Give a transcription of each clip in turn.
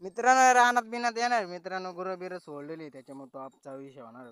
मित्रांनो रानात बिनात येणार मित्रांनो गुरं बिरं सोडलेली त्याच्यामुळे टॉपचा विषय होणार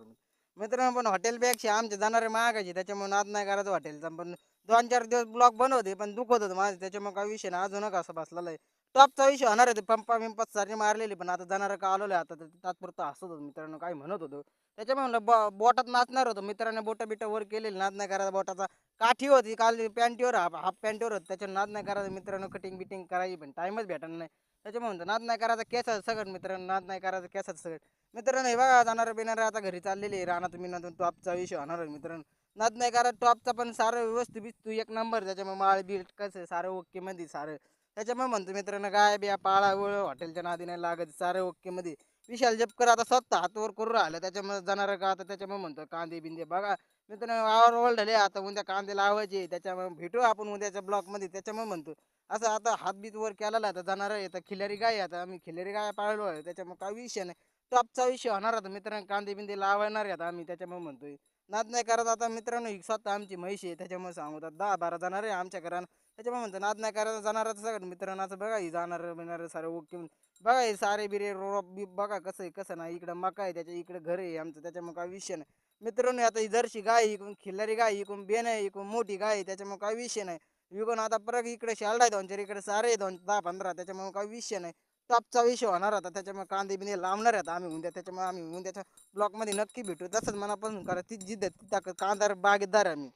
मित्रांनो. पण हॉटेलपेक्षा आमचे जाणारे महागाचे त्याच्यामुळे नाद नाही करायचं हॉटेलचा. पण 2-4 दिवस ब्लॉक बंद होते पण दुखत होतं माझं त्याच्यामुळे काही विषय नाही अजून कसं बसलेला आहे. टॉपचा विषय होणार आहे पंपा बिंपात सारी मारलेली पण आता जाणारं का आलेलं आता ते तात्पुरतं हसत होतो मित्रांनो काही म्हणत होतो. त्याच्यामुळे म्हणलं बोटात नाचणार होतो मित्राने बोटं बिटं वर केलेली नाद नाही करायचा बोटाचा. काठी होती काल पॅन्टीवर हाफ पॅन्टीवर होती त्याच्यावर नाद नाही करायचं मित्रांनो कटिंग बिटिंग करायची पण टाईमच भेटणार नाही. त्याच्यामुळे म्हणतो नाद नाही करायचा केसाचं सगळं मित्रांनो नाद नाही करायचा केसाचं सगळं. मित्रांनो हे बघा जाणारं बिणारं आता घरी चाललेली आहे रानात बिनातून टॉपचा विषय होणार आहे मित्रांनो. नाद नाही करत टॉपचा पण सारं व्यवस्थित बिस्तू एक नंबर त्याच्यामुळे माळ बीट कसं सारं ओके मध्ये सारं. त्याच्यामुळे म्हणतो मित्रांनो काय बिया पाळा वळ हॉटेलच्या नादी नाही लागत सारं ओके मध्ये. विशाल जपकर आता स्वतः हातवर करू राहिलं त्याच्यामुळे जाणार का आता त्याच्यामुळे म्हणतो कांदे बिंदे बघा. मित्रांनो वावर ओढले आता उद्या कांदे लावायचे त्याच्यामुळे भेटू आपण उद्याच्या ब्लॉक मध्ये त्याच्यामुळे म्हणतो. असं आता हातबीत वर केलेला आता जाणार आहे आता खिल्लारी गाय आहे, आता आम्ही खिल्लारी गाय पाळलो आहे त्याच्यामुळे काही विषय नाही. टॉपचा विषय होणार आता मित्रांनो कांदे बिंदे लावणार आहे आता आम्ही त्याच्यामुळे म्हणतोय. नाद नाही करत आता मित्रांनो ही स्वतः आमची म्हैशी आहे त्याच्यामुळे सांगतात 10-12 जाणार आहे आमच्या घरानं. त्याच्यामुळे म्हणतो नाद नाही करायचं जाणार सगळं मित्रांनो असं बघा ही जाणार बिणार सारं ओके. बघा हे सारे बिरे रोप बी बघा कसं आहे कसं नाही इकडं मका आहे त्याच्या इकडे घर आहे आमचं त्याच्यामुळे काही विषय नाही. मित्रांनो आता ही जर्सी गाय इकडून खिल्लारी गाय इकडून बेन आहे इकडून मोठी गाय आहे त्याच्यामुळे काही विषय नाही. विकून आता परत इकडे शेळडा आहे 2-4 इकडे सारे आहे 10-15 त्याच्यामुळे काही विषय नाही. टॉपचा विषय होणार आता त्याच्यामुळे कांदे बिंदे लावणार आहेत आम्ही उद्या त्याच्यामुळे आम्ही उद्याच्या ब्लॉकमध्ये नक्की भेटू तसंच मनापासून करा ती जिद्द ती ताकद कांदा बागेतदार आहे आम्ही.